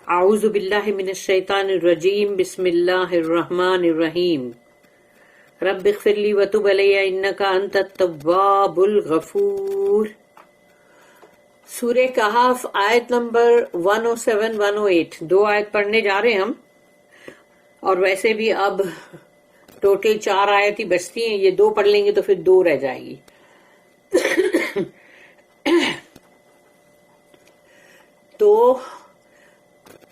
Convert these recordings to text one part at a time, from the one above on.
اعوذ باللہ من الشیطان الرجیم بسم اللہ الرحمن الرحیم رب اغفر لی وتب علی انک انت التواب الغفور۔ سورہ کہف آیت نمبر 107 108 دو آیت پڑھنے جا رہے ہیں ہم، اور ویسے بھی اب ٹوٹل 4 آیت ہی بچتی ہیں، یہ 2 پڑھ لیں گے تو پھر 2 رہ جائے گی۔ تو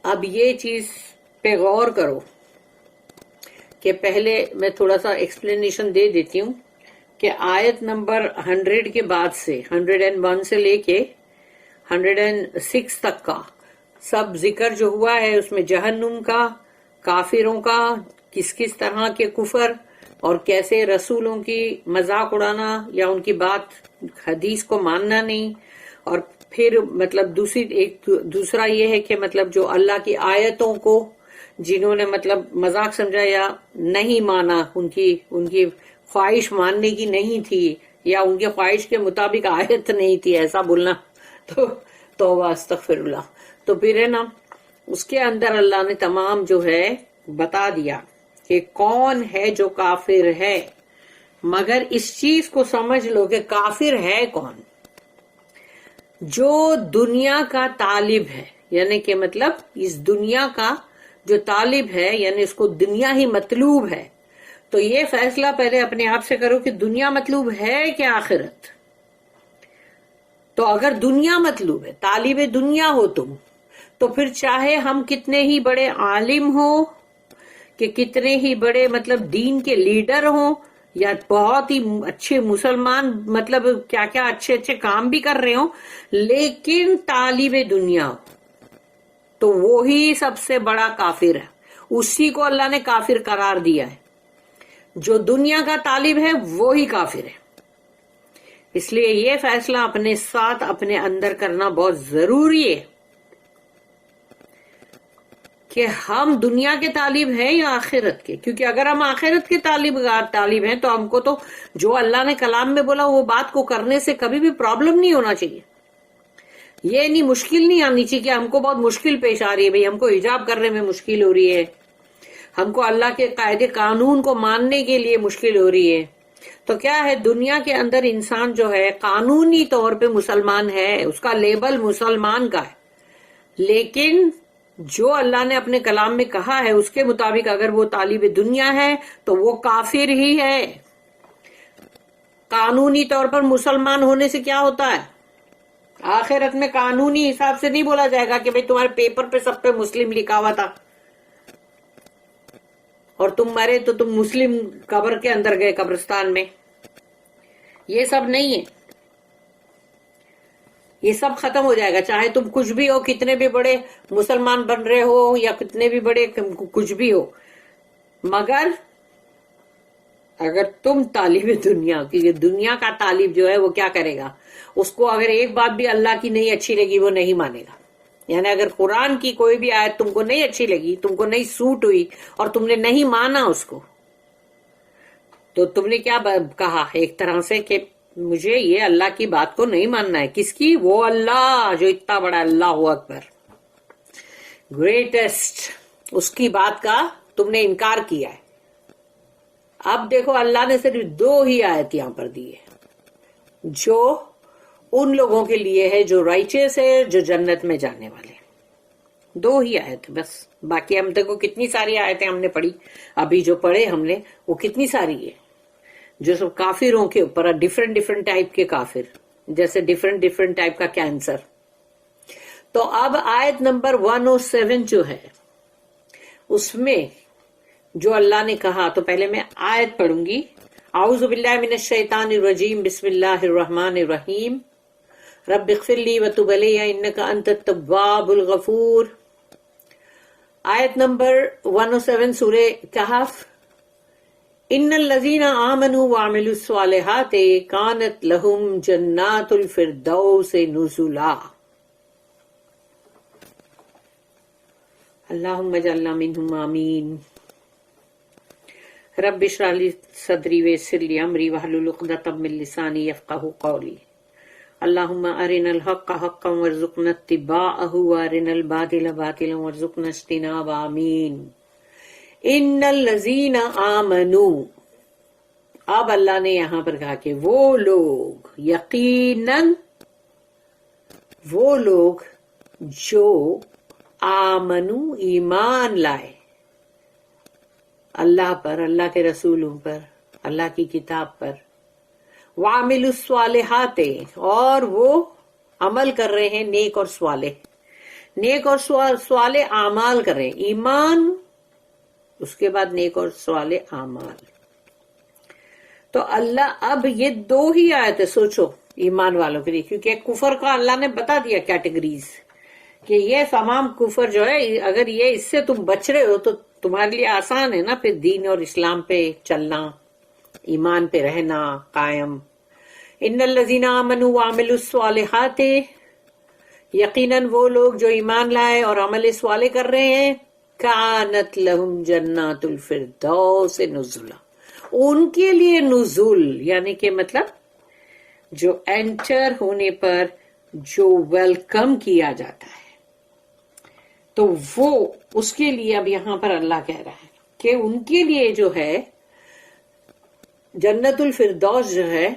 اب یہ چیز پہ غور کرو کہ پہلے میں تھوڑا سا ایکسپلینیشن دے دیتی ہوں کہ آیت نمبر 100 کے بعد سے 101 سے لے کے 106 تک کا سب ذکر جو ہوا ہے اس میں جہنم کا، کافروں کا، کس کس طرح کے کفر اور کیسے رسولوں کی مذاق اڑانا یا ان کی بات حدیث کو ماننا نہیں، اور پھر مطلب دوسرا یہ ہے کہ مطلب جو اللہ کی آیتوں کو جنہوں نے مطلب مذاق سمجھا یا نہیں مانا، ان کی خواہش ماننے کی نہیں تھی یا ان کی خواہش کے مطابق آیت نہیں تھی، ایسا بولنا تو توبہ استغفر اللہ۔ تو پھر ہے نا اس کے اندر اللہ نے تمام جو ہے بتا دیا کہ کون ہے جو کافر ہے، مگر اس چیز کو سمجھ لو کہ کافر ہے کون؟ جو دنیا کا طالب ہے، یعنی کہ مطلب اس دنیا کا جو طالب ہے، یعنی اس کو دنیا ہی مطلوب ہے۔ تو یہ فیصلہ پہلے اپنے آپ سے کرو کہ دنیا مطلوب ہے کہ آخرت؟ تو اگر دنیا مطلوب ہے، طالب دنیا ہو تم، تو پھر چاہے ہم کتنے ہی بڑے عالم ہوں کہ کتنے ہی بڑے مطلب دین کے لیڈر ہوں یا بہت ہی اچھے مسلمان مطلب کیا کیا اچھے اچھے کام بھی کر رہے ہوں، لیکن طالب دنیا ہو تو وہی سب سے بڑا کافر ہے، اسی کو اللہ نے کافر قرار دیا ہے۔ جو دنیا کا طالب ہے وہی کافر ہے۔ اس لیے یہ فیصلہ اپنے ساتھ اپنے اندر کرنا بہت ضروری ہے کہ ہم دنیا کے طالب ہیں یا آخرت کے، کیونکہ اگر ہم آخرت کے طالب ہیں تو ہم کو تو جو اللہ نے کلام میں بولا وہ بات کو کرنے سے کبھی بھی پرابلم نہیں ہونا چاہیے، یہ نہیں مشکل نہیں آنی چاہیے کہ ہم کو بہت مشکل پیش آ رہی ہے، بھئی ہم کو حجاب کرنے میں مشکل ہو رہی ہے، ہم کو اللہ کے قاعدے قانون کو ماننے کے لیے مشکل ہو رہی ہے۔ تو کیا ہے، دنیا کے اندر انسان جو ہے قانونی طور پہ مسلمان ہے، اس کا لیبل مسلمان کا ہے، لیکن جو اللہ نے اپنے کلام میں کہا ہے اس کے مطابق اگر وہ طالب دنیا ہے تو وہ کافر ہی ہے۔ قانونی طور پر مسلمان ہونے سے کیا ہوتا ہے؟ آخرت میں قانونی حساب سے نہیں بولا جائے گا کہ بھئی تمہارے پیپر پہ سب پہ مسلم لکھا ہوا تھا اور تم مرے تو تم مسلم قبر کے اندر گئے، قبرستان میں۔ یہ سب نہیں ہے، یہ سب ختم ہو جائے گا، چاہے تم کچھ بھی ہو، کتنے بھی بڑے مسلمان بن رہے ہو یا کتنے بھی بڑے کچھ بھی ہو، مگر اگر تم طالب دنیا، کیونکہ دنیا کا طالب جو ہے وہ کیا کرے گا، اس کو اگر ایک بات بھی اللہ کی نہیں اچھی لگی وہ نہیں مانے گا۔ یعنی اگر قرآن کی کوئی بھی آیت تم کو نہیں اچھی لگی، تم کو نہیں سوٹ ہوئی اور تم نے نہیں مانا اس کو، تو تم نے کیا کہا ایک طرح سے کہ مجھے یہ اللہ کی بات کو نہیں ماننا ہے۔ کس کی؟ وہ اللہ جو اتنا بڑا، اللہ اکبر، گریٹسٹ، اس کی بات کا تم نے انکار کیا ہے۔ اب دیکھو اللہ نے صرف 2 ہی آیت یہاں پر دی ہے جو ان لوگوں کے لیے ہے جو رائچس ہے، جو جنت میں جانے والے، 2 ہی آیت بس۔ باقی ہم دیکھو کتنی ساری آیتیں ہم نے پڑھی، ابھی جو پڑھے ہم نے وہ کتنی ساری ہے جو سب کافروں کے اوپر، ڈیفرنٹ ٹائپ کے کافر، جیسے ڈیفرنٹ ٹائپ کا کینسر۔ تو اب آیت نمبر 107 جو ہے اس میں جو اللہ نے کہا، تو پہلے میں آیت پڑھوں گی۔ اعوذ باللہ من الشیطان الرجیم بسم اللہ الرحمن الرحیم رب اغفر لی وتب علی انک انت التواب الغفور۔ آیت نمبر 107 سورہ کہف۔ ان الذین آمنوا وعملوا الصالحات کانت لہم جنات الفردوس نزلا۔ اللہم اجعلنا منہم آمین۔ رب اشرح لی صدری ویسر لی امری واحلل عقدۃ من لسانی یفقہوا قولی۔ اللہم ارنا الحق حقا وارزقنا اتباعہ وارنا الباطل باطلا وارزقنا اجتنابہ، آمین۔ ان الذین آمنوا، اب اللہ نے یہاں پر کہا کہ وہ لوگ، یقیناً وہ لوگ جو آمنو ایمان لائے اللہ پر، اللہ کے رسولوں پر، اللہ کی کتاب پر، وعملوا الصالحات، اور وہ عمل کر رہے ہیں نیک اور صالح، نیک اور صالح اعمال کر رہے ہیں، ایمان اس کے بعد نیک اور صالح اعمال۔ تو اللہ اب یہ دو ہی آیتیں سوچو ایمان والوں کے لیے، کیونکہ کفر کا اللہ نے بتا دیا کیٹیگریز کہ یہ تمام کفر جو ہے، اگر یہ اس سے تم بچ رہے ہو تو تمہارے لیے آسان ہے نا پھر دین اور اسلام پہ چلنا، ایمان پہ رہنا قائم۔ ان الذین آمنوا وعملوا الصالحات، یقیناً وہ لوگ جو ایمان لائے اور عمل صالح کر رہے ہیں، کانت لہم جنات الفردوس نزلا، ان کے لیے نزول یعنی کہ مطلب جو انٹر ہونے پر جو ویلکم کیا جاتا ہے، تو وہ اس کے لیے اب یہاں پر اللہ کہہ رہا ہے کہ ان کے لیے جو ہے جنت الفردوس جو ہے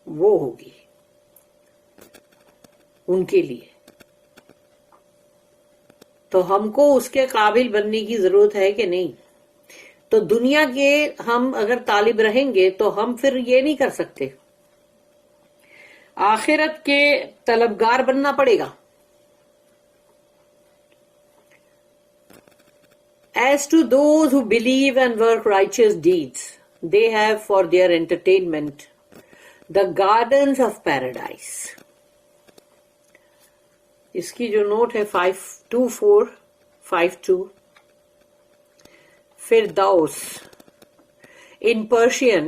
وہ ہوگی ان کے لیے۔ تو ہم کو اس کے قابل بننے کی ضرورت ہے کہ نہیں؟ تو دنیا کے ہم اگر طالب رہیں گے تو ہم پھر یہ نہیں کر سکتے، آخرت کے طلبگار بننا پڑے گا۔ As to those who believe and work righteous deeds, they have for their entertainment the gardens of paradise. اس کی جو نوٹ ہے 52452، Firdaus in Persian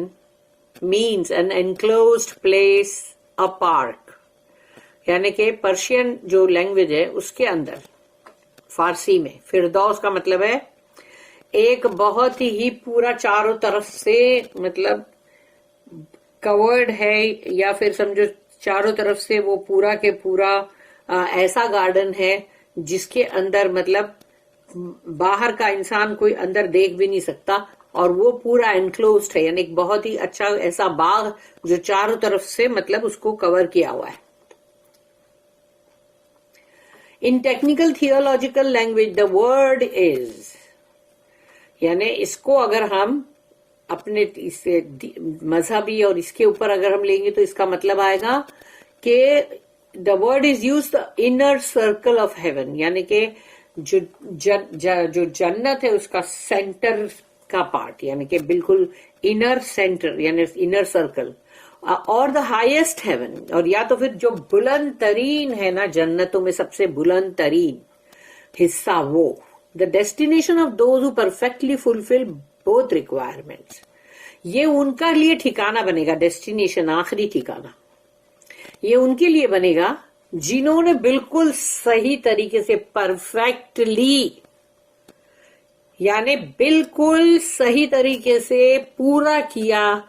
means an enclosed place, a park، یعنی کہ پرشین جو لینگویج ہے اس کے اندر فارسی میں فردوس کا مطلب ہے ایک بہت ہی پورا چاروں طرف سے مطلب کورڈ ہے، یا پھر سمجھو چاروں طرف سے وہ پورا کے پورا ایسا گارڈن ہے جس کے اندر مطلب باہر کا انسان کوئی اندر دیکھ بھی نہیں سکتا، اور وہ پورا انکلوزڈ ہے، یعنی ایک بہت ہی اچھا ایسا باغ جو چاروں طرف سے مطلب اس کو کور کیا ہوا ہے۔ In technical theological language the word is, یعنی اس کو اگر ہم اپنے مذہبی اور اس کے اوپر اگر ہم لیں گے تو اس کا مطلب آئے گا کہ the word is use the inner circle of heaven, یعنی کہ جو جنت ہے اس کا سینٹر کا پارٹ، یعنی کہ بالکل انر سینٹر یعنی انر سرکل، اور دا ہائیسٹ ہیون، اور یا تو پھر جو بلند ترین ہے نا جنتوں میں سب سے بلند ترین حصہ وہ، the destination of those who perfectly fulfil both requirements, یہ ان کا لیے ٹھکانہ بنے گا، ڈیسٹینیشن آخری ٹھکانہ یہ ان کے لیے بنے گا جنہوں نے بالکل صحیح طریقے سے پرفیکٹلی یعنی بالکل صحیح طریقے سے پورا کیا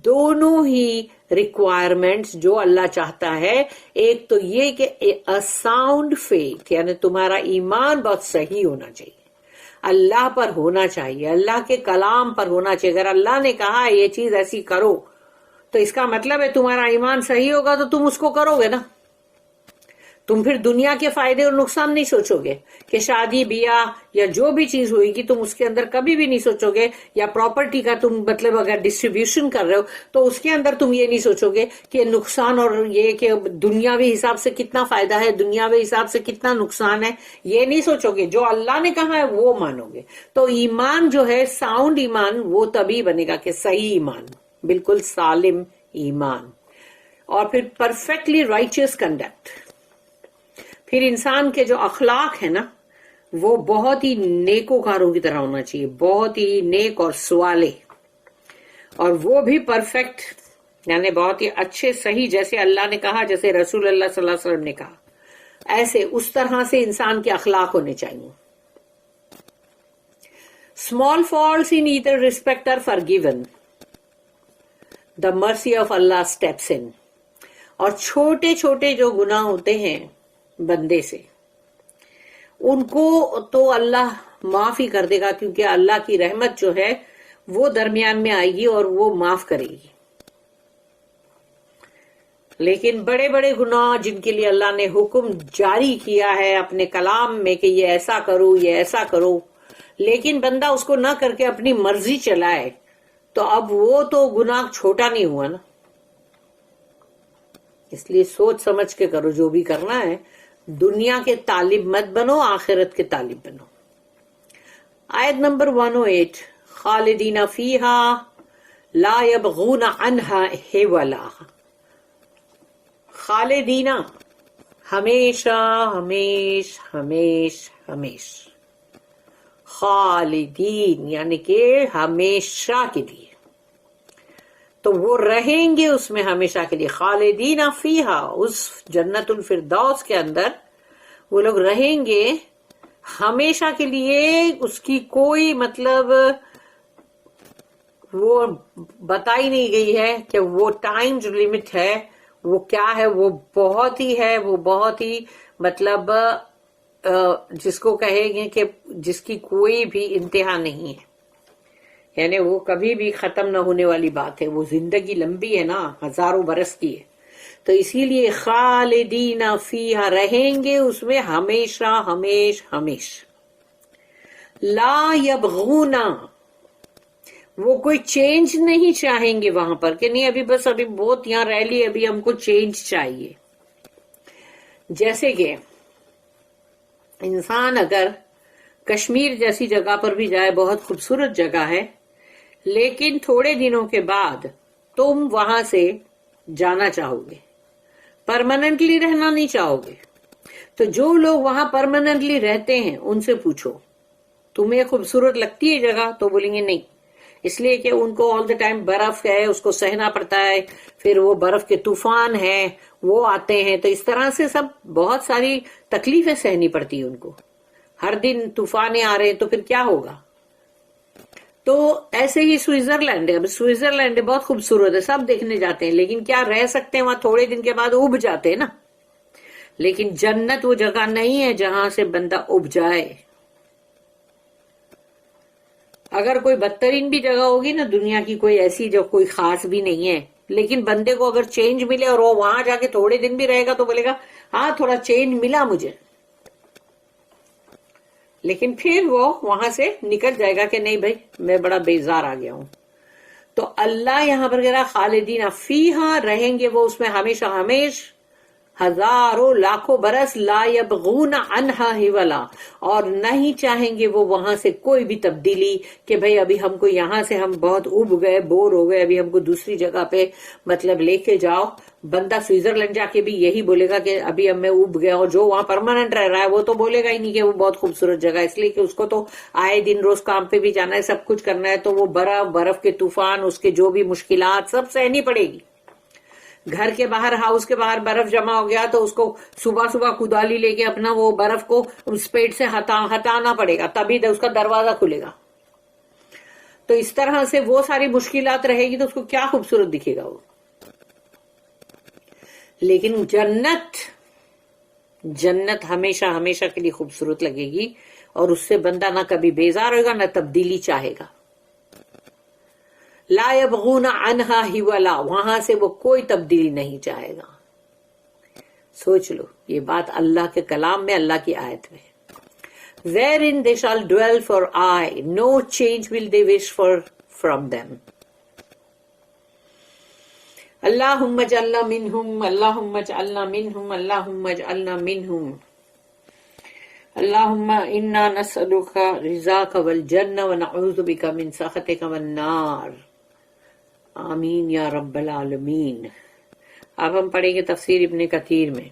دونوں ہی ریکوائرمنٹس جو اللہ چاہتا ہے۔ ایک تو یہ کہ ساؤنڈ فیتھ، یعنی تمہارا ایمان بہت صحیح ہونا چاہیے، اللہ پر ہونا چاہیے، اللہ کے کلام پر ہونا چاہیے۔ اگر اللہ نے کہا یہ چیز ایسی کرو تو اس کا مطلب ہے تمہارا ایمان صحیح ہوگا تو تم اس کو کرو گے نا۔ تم پھر دنیا کے فائدے اور نقصان نہیں سوچو گے کہ شادی بیاہ یا جو بھی چیز ہوئی گی تم اس کے اندر کبھی بھی نہیں سوچو گے، یا پراپرٹی کا تم مطلب اگر ڈسٹریبیوشن کر رہے ہو تو اس کے اندر تم یہ نہیں سوچو گے کہ نقصان اور یہ کہ دنیاوی حساب سے کتنا فائدہ ہے، دنیاوی حساب سے کتنا نقصان ہے، یہ نہیں سوچو گے۔ جو اللہ نے کہا ہے وہ مانو گے۔ تو ایمان جو ہے ساؤنڈ ایمان وہ تبھی بنے گا کہ صحیح ایمان، بالکل سالم ایمان، اور پھر پرفیکٹلی رائچیس کنڈکٹ۔ پھر انسان کے جو اخلاق ہے نا وہ بہت ہی نیکوکاروں کی طرح ہونا چاہیے، بہت ہی نیک اور صالح، اور وہ بھی پرفیکٹ یعنی بہت ہی اچھے صحیح، جیسے اللہ نے کہا، جیسے رسول اللہ صلی اللہ علیہ وسلم نے کہا، ایسے اس طرح سے انسان کے اخلاق ہونے چاہیے۔ Small faults in either respect are forgiven. The mercy of Allah steps in. اور چھوٹے چھوٹے جو گناہ ہوتے ہیں بندے سے ان کو تو اللہ معاف ہی کر دے گا، کیونکہ اللہ کی رحمت جو ہے وہ درمیان میں آئے گی اور وہ معاف کرے گی. لیکن بڑے بڑے گناہ جن کے لیے اللہ نے حکم جاری کیا ہے اپنے کلام میں کہ یہ ایسا کرو یہ ایسا کرو، لیکن بندہ اس کو نہ کر کے اپنی مرضی چلائے، تو اب وہ تو گناہ چھوٹا نہیں ہوا نا. اس لیے سوچ سمجھ کے کرو جو بھی کرنا ہے. دنیا کے طالب مت بنو، آخرت کے طالب بنو. آیت نمبر 108 خالدین فیہا لا یبغون عنہا حولا. خالدین ہمیشہ ہمیش ہمیش ہمیش، خالدین یعنی کہ ہمیشہ کے لیے، تو وہ رہیں گے اس میں ہمیشہ کے لیے. خالدین فیہا، اس جنت الفردوس کے اندر وہ لوگ رہیں گے ہمیشہ کے لیے. اس کی کوئی مطلب وہ بتائی نہیں گئی ہے کہ وہ ٹائم جو لمٹ ہے وہ کیا ہے. وہ بہت ہی ہے، وہ بہت ہی مطلب جس کو کہیں گے کہ جس کی کوئی بھی انتہا نہیں ہے، یعنی وہ کبھی بھی ختم نہ ہونے والی بات ہے. وہ زندگی لمبی ہے نا، ہزاروں برس کی ہے. تو اسی لیے خالدین فیہا رہیں گے اس میں ہمیشہ ہمیش ہمیش. لا یبغون، وہ کوئی چینج نہیں چاہیں گے وہاں پر کہ نہیں ابھی بس ابھی بہت یہاں رہ لی، ابھی ہم کو چینج چاہیے. جیسے کہ انسان اگر کشمیر جیسی جگہ پر بھی جائے، بہت خوبصورت جگہ ہے، لیکن تھوڑے دنوں کے بعد تم وہاں سے جانا چاہو گے، پرماننٹلی رہنا نہیں چاہو گے. تو جو لوگ وہاں پرماننٹلی رہتے ہیں ان سے پوچھو تمہیں خوبصورت لگتی ہے جگہ، تو بولیں گے نہیں، اس لیے کہ ان کو آل دا ٹائم برف ہے، اس کو سہنا پڑتا ہے، پھر وہ برف کے طوفان ہیں وہ آتے ہیں، تو اس طرح سے سب بہت ساری تکلیفیں سہنی پڑتی ہیں ان کو. ہر دن طوفانیں آ رہے ہیں تو پھر کیا ہوگا. تو ایسے ہی سوئٹزرلینڈ ہے. اب سوئٹزرلینڈ بہت خوبصورت ہے، سب دیکھنے جاتے ہیں، لیکن کیا رہ سکتے ہیں وہاں؟ تھوڑے دن کے بعد اُب جاتے ہیں نا. لیکن جنت وہ جگہ نہیں ہے جہاں سے بندہ اُب جائے. اگر کوئی بدترین بھی جگہ ہوگی نا دنیا کی، کوئی ایسی جو کوئی خاص بھی نہیں ہے، لیکن بندے کو اگر چینج ملے اور وہ وہاں جا کے تھوڑے دن بھی رہے گا تو بولے گا ہاں تھوڑا چینج ملا مجھے، لیکن پھر وہ وہاں سے نکل جائے گا کہ نہیں بھائی میں بڑا بیزار آ گیا ہوں. تو اللہ یہاں پر کہہ رہا خالدین فیہا رہیں گے وہ اس میں ہمیشہ ہمیش، ہزاروں لاکھوں برس. لا یبغون عنہا حولا، اور نہیں چاہیں گے وہ وہاں سے کوئی بھی تبدیلی کہ بھئی ابھی ہم کو یہاں سے ہم بہت اُب گئے، بور ہو گئے، ابھی ہم کو دوسری جگہ پہ مطلب لے کے جاؤ. بندہ سوئٹزرلینڈ جا کے بھی یہی بولے گا کہ ابھی اب میں اُب گیا. اور جو وہاں پرماننٹ رہ رہا ہے وہ تو بولے گا ہی نہیں کہ وہ بہت خوبصورت جگہ ہے، اس لیے کہ اس کو تو آئے دن روز کام پہ بھی جانا ہے، سب کچھ کرنا ہے. تو وہ برف کے طوفان، اس کے جو بھی مشکلات سب سہنی پڑے گی. گھر کے باہر، ہاؤس کے باہر برف جمع ہو گیا تو اس کو صبح صبح کدالی لے کے اپنا وہ برف کو اس پیٹ سے ہٹانا پڑے گا، تبھی اس کا دروازہ کھلے گا. تو اس طرح سے وہ ساری مشکلات رہے گی تو اس کو کیا خوبصورت دکھے گا وہ. لیکن جنت ہمیشہ ہمیشہ کے لیے خوبصورت لگے گی، اور اس سے بندہ نہ کبھی بیزار ہوگا نہ تبدیلی چاہے گا. لا یبغون عنہا حولا، وہاں سے وہ کوئی تبدیلی نہیں چاہے گا. سوچ لو، یہ بات اللہ کے کلام میں، اللہ کی آیت میں. Wherein they shall dwell for aye, no change will they wish for from them. اللہم اجعلنا منہم، اللہم اجعلنا منہم، اللہم اجعلنا منہم. اللہم انا نسألک رضاک والجنہ ونعوذ بک من سخطک والنار. آمین یا رب العالمین. اب ہم پڑھیں گے تفسیر ابن کثیر میں.